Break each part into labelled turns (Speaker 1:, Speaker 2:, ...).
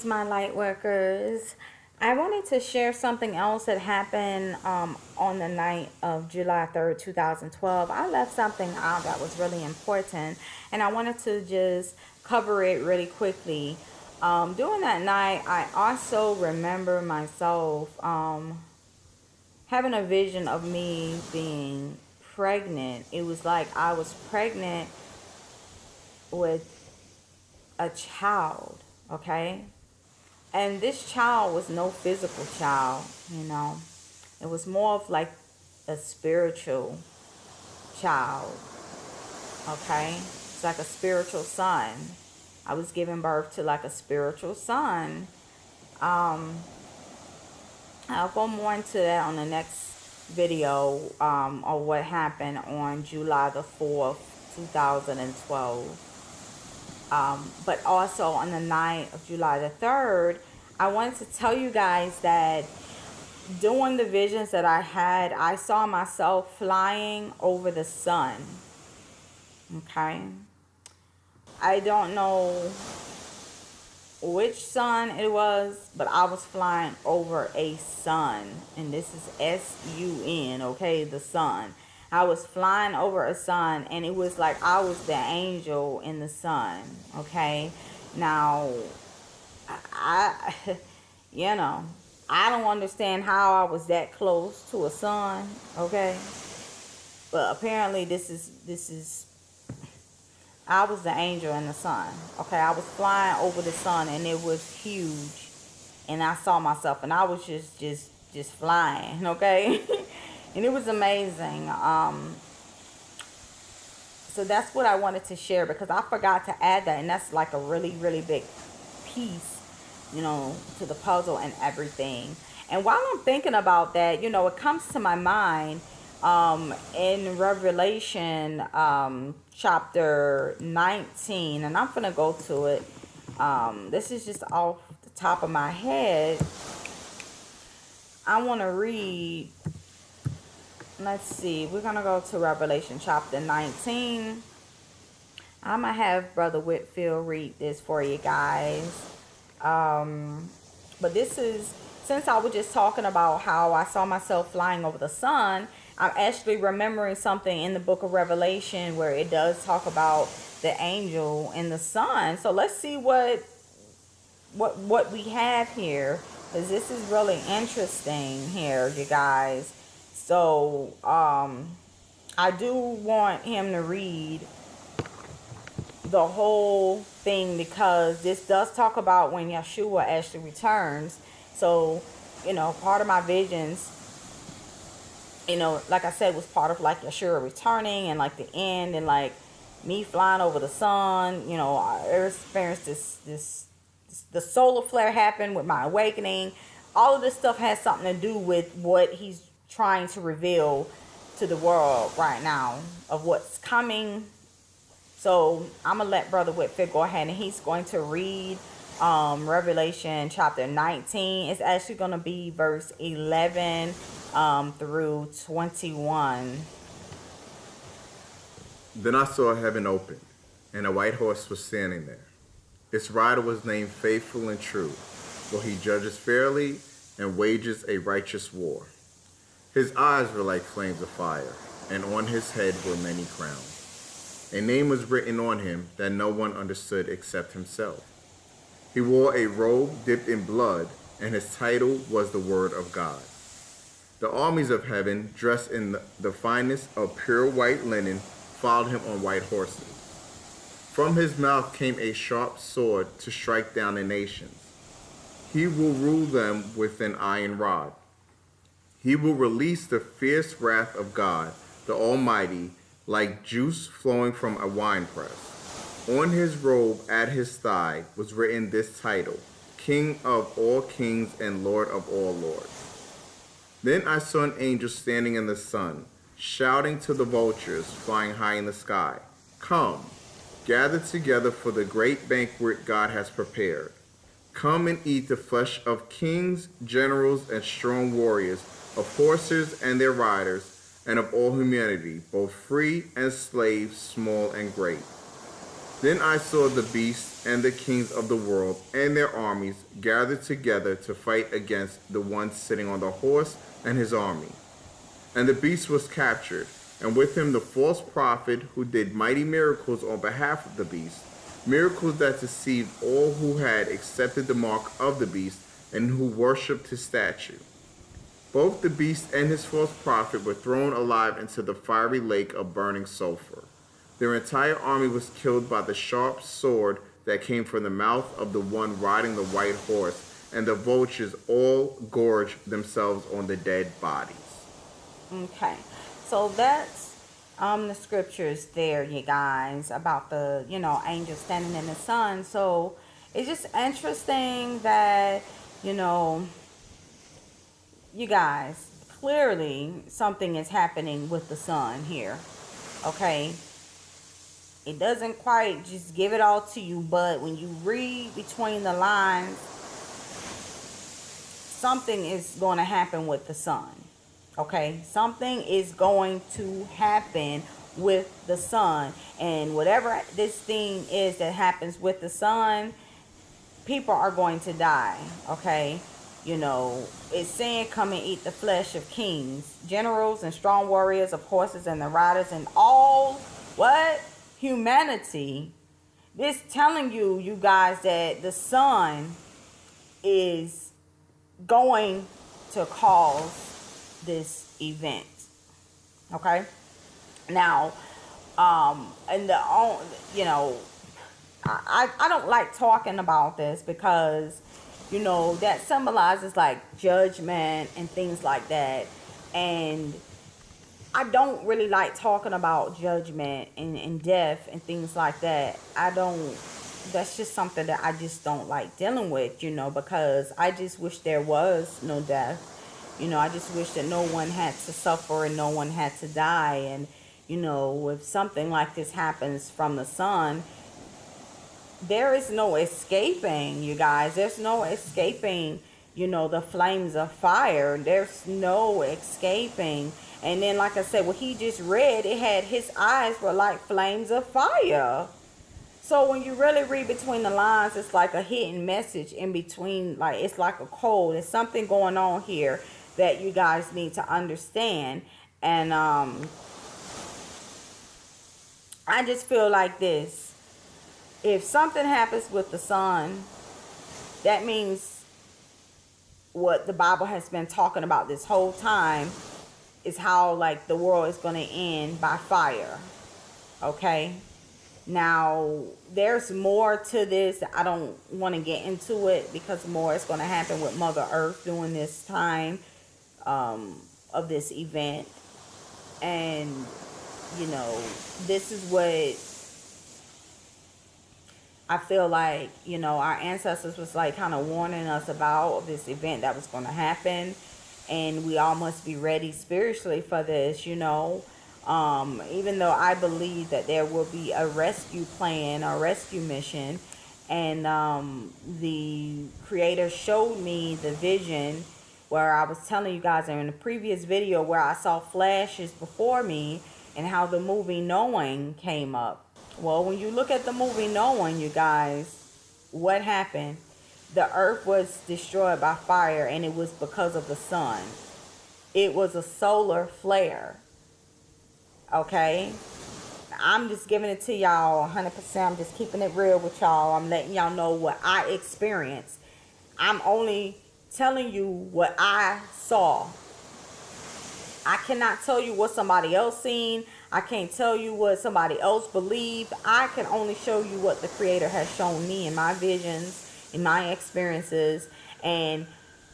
Speaker 1: my light workers. I wanted to share something else that happened on the night of July 3rd, 2012. I left something out that was really important, and I wanted to just cover it really quickly. During that night, I also remember myself having a vision of me being pregnant. It was like I was pregnant with a child, okay? And this child was no physical child, you know. It was more of like a spiritual child, okay? It's like a spiritual son. I was giving birth to like a spiritual son. I'll go more into that on the next video of what happened on July the 4th, 2012. But also on the night of July the 3rd, I wanted to tell you guys that during the visions that I had, I saw myself flying over the sun. Okay? I don't know which sun it was, but I was flying over a sun. And this is S-U-N, okay? The sun. I was flying over a sun, and it was like I was the angel in the sun, okay? Now, I you know, I don't understand how I was that close to a sun, okay? But apparently I was the angel in the sun, okay? I was flying over the sun, and it was huge, and I saw myself, and I was just flying, okay? And it was amazing. So that's what I wanted to share, because I forgot to add that, and that's like a really, really big piece, you know, to the puzzle and everything. And while I'm thinking about that, you know, it comes to my mind in Revelation chapter 19, and I'm gonna go to it. This is just off the top of my head. I want to read. Let's see. We're going to go to Revelation chapter 19. I'm going to have Brother Whitfield read this for you guys. But this is, since I was just talking about how I saw myself flying over the sun, I'm actually remembering something in the book of Revelation where it does talk about the angel and the sun. So let's see what we have here, because this is really interesting here, you guys. So, I do want him to read the whole thing, because this does talk about when Yeshua actually returns. So, you know, part of my visions, you know, like I said, was part of like Yeshua returning and like the end and like me flying over the sun. You know, I experienced the solar flare happened with my awakening. All of this stuff has something to do with what he's trying to reveal to the world right now of what's coming. So I'm gonna let Brother Whitfield go ahead, and he's going to read Revelation chapter 19. It's actually going to be verse 11 through 21.
Speaker 2: Then I saw heaven open, and a white horse was standing there. Its rider was named Faithful and True, for he judges fairly and wages a righteous war. His eyes were like flames of fire, and on his head were many crowns. A name was written on him that no one understood except himself. He wore a robe dipped in blood, and his title was the Word of God. The armies of heaven, dressed in the finest of pure white linen, followed him on white horses. From his mouth came a sharp sword to strike down the nations. He will rule them with an iron rod. He will release the fierce wrath of God, the Almighty, like juice flowing from a winepress. On his robe at his thigh was written this title, King of all kings and Lord of all lords. Then I saw an angel standing in the sun, shouting to the vultures flying high in the sky, "Come, gather together for the great banquet God has prepared. Come and eat the flesh of kings, generals, and strong warriors, of horses and their riders, and of all humanity, both free and slave, small and great." Then I saw the beasts and the kings of the world and their armies gathered together to fight against the one sitting on the horse and his army. And the beast was captured, and with him the false prophet who did mighty miracles on behalf of the beast, miracles that deceived all who had accepted the mark of the beast and who worshipped his statue. Both the beast and his false prophet were thrown alive into the fiery lake of burning sulfur. Their entire army was killed by the sharp sword that came from the mouth of the one riding the white horse, and the vultures all gorged themselves on the dead bodies.
Speaker 1: Okay, so that's the scriptures there, you guys, about the angel standing in the sun. So it's just interesting that you guys, clearly something is happening with the sun here. Okay, it doesn't quite just give it all to you, but when you read between the lines, something is going to happen with the sun. Okay, something is going to happen with the sun, and whatever this thing is that happens with the sun, people are going to die. Okay, it's saying, come and eat the flesh of kings, generals, and strong warriors of horses, and the riders, and all what humanity. This telling you guys, that the sun is going to cause this event. Okay, now and I don't like talking about this because that symbolizes like judgment and things like that, and I don't really like talking about judgment and death and things like that. That's just something that I just don't like dealing with, because I just wish there was no death. I just wish that no one had to suffer and no one had to die. And, if something like this happens from the sun, there is no escaping, you guys. There's no escaping, the flames of fire. There's no escaping. And then, like I said, what he just read, it had his eyes were like flames of fire. So when you really read between the lines, it's like a hidden message in between. Like, it's like a code. There's something going on here that you guys need to understand. And I just feel like this. If something happens with the sun, that means what the Bible has been talking about this whole time is how like the world is going to end by fire. Okay? Now, there's more to this. I don't want to get into it because more is going to happen with Mother Earth during this time of this event. And, this is what I feel like, our ancestors was like kind of warning us about this event that was going to happen. And we all must be ready spiritually for this, even though I believe that there will be a rescue plan, a rescue mission. And the Creator showed me the vision where I was telling you guys in the previous video where I saw flashes before me and how the movie Knowing came up. Well, when you look at the movie Knowing, you guys, what happened? The earth was destroyed by fire, and it was because of the sun. It was a solar flare. Okay? I'm just giving it to y'all 100%. I'm just keeping it real with y'all. I'm letting y'all know what I experienced. I'm only telling you what I saw. I cannot tell you what somebody else seen. I can't tell you what somebody else believed. I can only show you what the Creator has shown me in my visions, in my experiences. And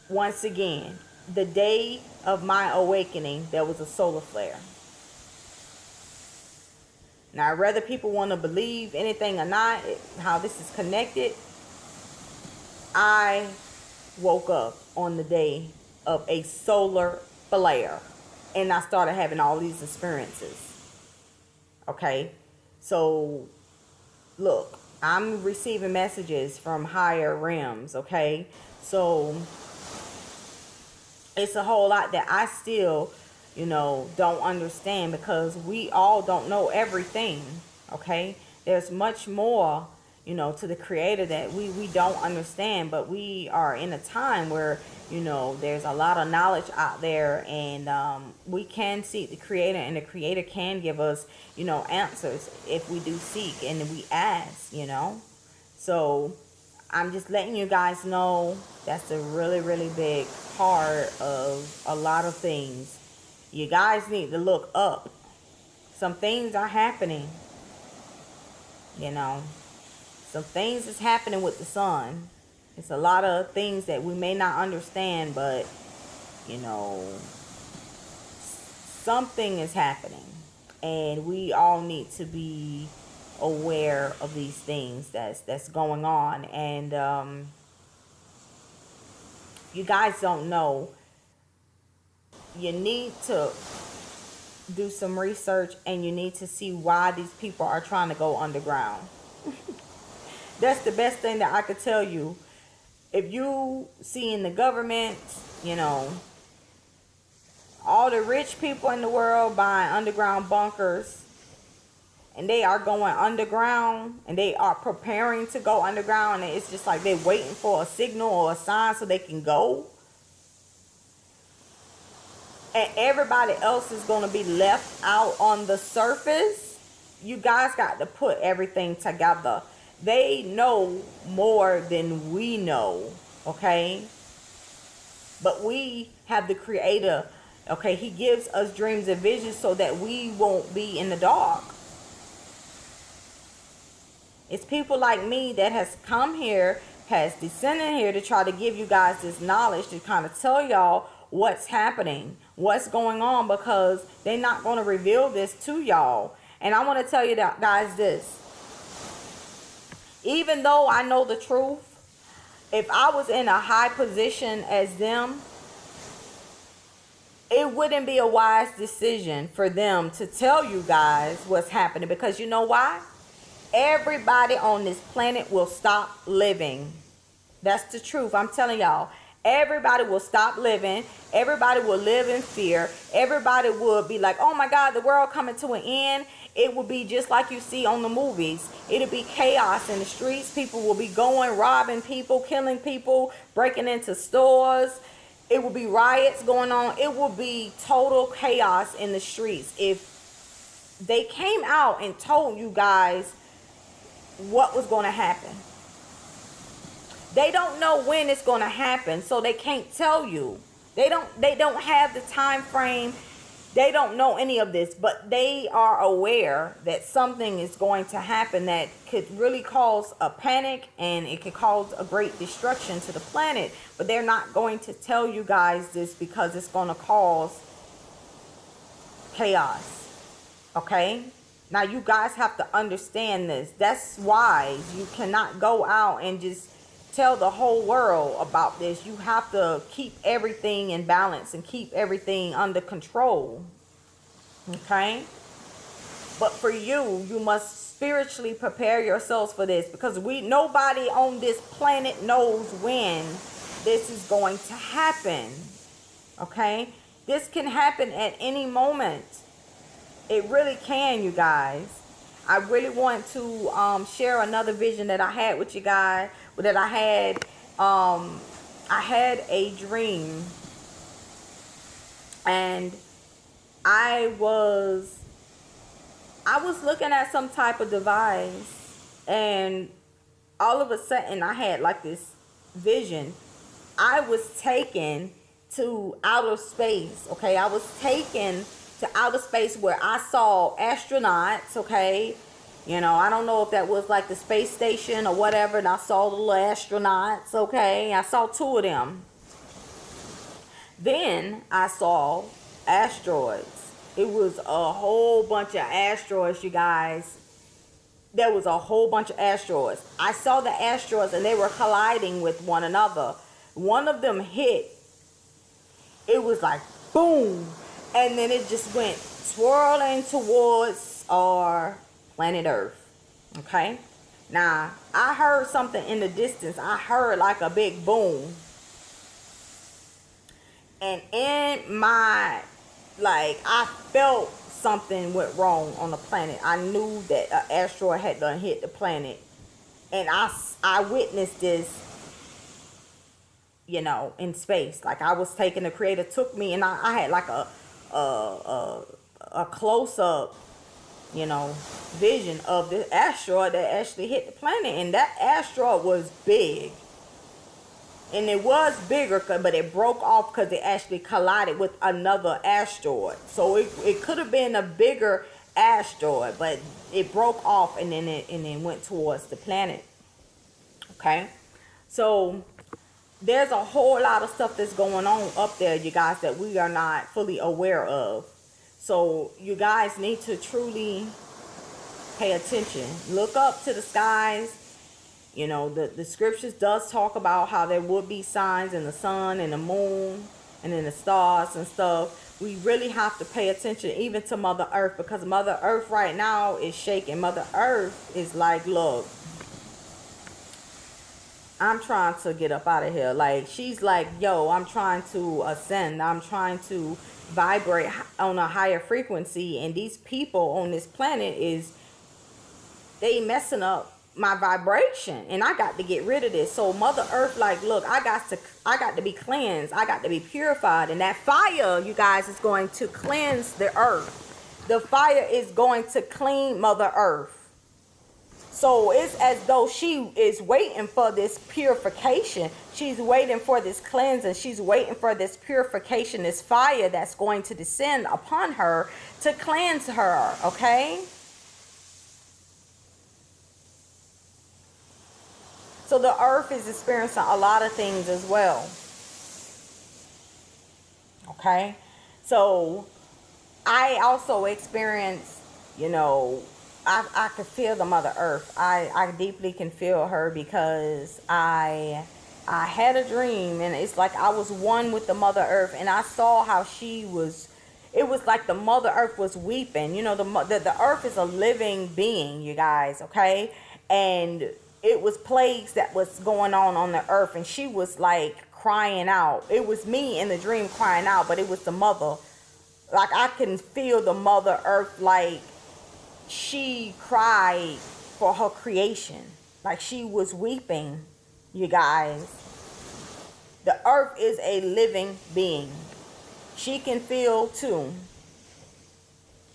Speaker 1: once again, the day of my awakening, there was a solar flare. Now, whether people want to believe anything or not, how this is connected, I woke up on the day of a solar flare. And I started having all these experiences. Okay? So, look, I'm receiving messages from higher realms. Okay? So, it's a whole lot that I still, don't understand because we all don't know everything. Okay? There's much more, to the creator that we don't understand, but we are in a time where, there's a lot of knowledge out there, and we can seek the creator, and the creator can give us, answers if we do seek and we ask. So I'm just letting you guys know that's a really, really big part of a lot of things. You guys need to look up. Some things are happening. Some things is happening with the sun. It's a lot of things that we may not understand, but something is happening, and we all need to be aware of these things that's going on. And you guys don't know, you need to do some research, and you need to see why these people are trying to go underground. That's the best thing that I could tell you. If you see in the government, all the rich people in the world buying underground bunkers, and they are going underground, and they are preparing to go underground, and it's just like they're waiting for a signal or a sign so they can go. And everybody else is going to be left out on the surface. You guys got to put everything together. They know more than we know, okay? But we have the creator, okay? He gives us dreams and visions so that we won't be in the dark. It's people like me that has come here, has descended here to try to give you guys this knowledge, to kind of tell y'all what's happening, what's going on, because they're not going to reveal this to y'all. And I want to tell you that, guys, this. Even though I know the truth, if I was in a high position as them, it wouldn't be a wise decision for them to tell you guys what's happening. Because you know why? Everybody on this planet will stop living. That's the truth. I'm telling y'all. Everybody will stop living. Everybody will live in fear. Everybody will be like, oh my God, the world coming to an end. It will be just like you see on the movies. It'll be chaos in the streets. People will be going, robbing people, killing people, breaking into stores. It will be riots going on. It will be total chaos in the streets. If they came out and told you guys what was going to happen. They don't know when it's going to happen, so they can't tell you. They don't have the time frame. They don't know any of this, but they are aware that something is going to happen that could really cause a panic, and it could cause a great destruction to the planet. But they're not going to tell you guys this because it's going to cause chaos. Okay? Now you guys have to understand this. That's why you cannot go out and just tell the whole world about this. You have to keep everything in balance and keep everything under control. Okay? But for you, you must spiritually prepare yourselves for this, because nobody on this planet knows when this is going to happen. Okay? This can happen at any moment. It really can, you guys. I really want to share another vision that I had with you guys. That I had a dream, and I was looking at some type of device, and all of a sudden I had like this vision. I was taken to outer space. Okay, I was taken to outer space where I saw astronauts. Okay. I don't know if that was like the space station or whatever. And I saw the little astronauts, okay? I saw 2 of them. Then I saw asteroids. It was a whole bunch of asteroids, you guys. There was a whole bunch of asteroids. I saw the asteroids, and they were colliding with one another. One of them hit. It was like, boom. And then it just went swirling towards our planet Earth. Okay, now I heard something in the distance. I heard like a big boom, and in my, like, I felt something went wrong on the planet. I knew that an asteroid had done hit the planet. And I witnessed this, in space. Like, I was taking, the creator took me, and I had like a close-up, vision of the asteroid that actually hit the planet. And that asteroid was big. And it was bigger, but it broke off because it actually collided with another asteroid. So it could have been a bigger asteroid, but it broke off and then went towards the planet. Okay? So there's a whole lot of stuff that's going on up there, you guys, that we are not fully aware of. So you guys need to truly pay attention. Look up to the skies. The scriptures does talk about how there would be signs in the sun and the moon and in the stars and stuff. We really have to pay attention even to Mother Earth, because Mother Earth right now is shaking. Mother Earth is like, look, I'm trying to get up out of here. Like, she's like, yo, I'm trying to ascend. I'm trying to vibrate on a higher frequency. And these people on this planet they messing up my vibration, and I got to get rid of this. So Mother Earth, like, look, I got to be cleansed. I got to be purified. And that fire, you guys, is going to cleanse the earth. The fire is going to clean Mother Earth. So it's as though she is waiting for this purification. She's waiting for this cleansing. She's waiting for this purification, this fire that's going to descend upon her to cleanse her, okay? So the earth is experiencing a lot of things as well. Okay? So I also experienced, I could feel the Mother Earth. I deeply can feel her, because I had a dream, and it's like I was one with the Mother Earth, and I saw how it was like the Mother Earth was weeping. The earth is a living being, you guys, okay? And it was plagues that was going on the earth, and she was like crying out. It was me in the dream crying out, but it was the mother. Like, I can feel the Mother Earth, like she cried for her creation. Like, she was weeping, you guys. The earth is a living being. She can feel too.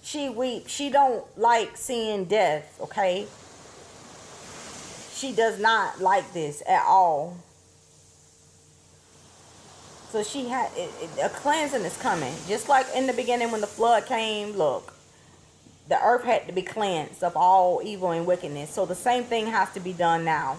Speaker 1: She weeps. She don't like seeing death, okay? She does not like this at all. So she had a cleansing is coming. Just like in the beginning when the flood came, look, the earth had to be cleansed of all evil and wickedness. So the same thing has to be done now.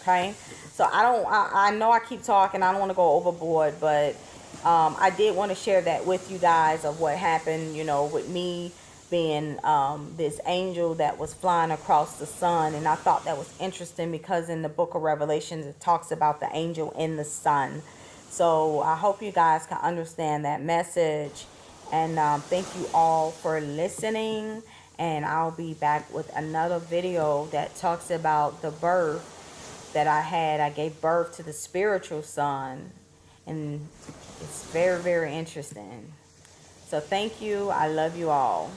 Speaker 1: Okay? So I know I keep talking. I don't want to go overboard, but I did want to share that with you guys of what happened, with me being this angel that was flying across the sun. And I thought that was interesting, because in the book of Revelations it talks about the angel in the sun. So I hope you guys can understand that message, and thank you all for listening. And I'll be back with another video that talks about the birth that I had. I gave birth to the spiritual son, and it's very, very interesting. So thank you. I love you all.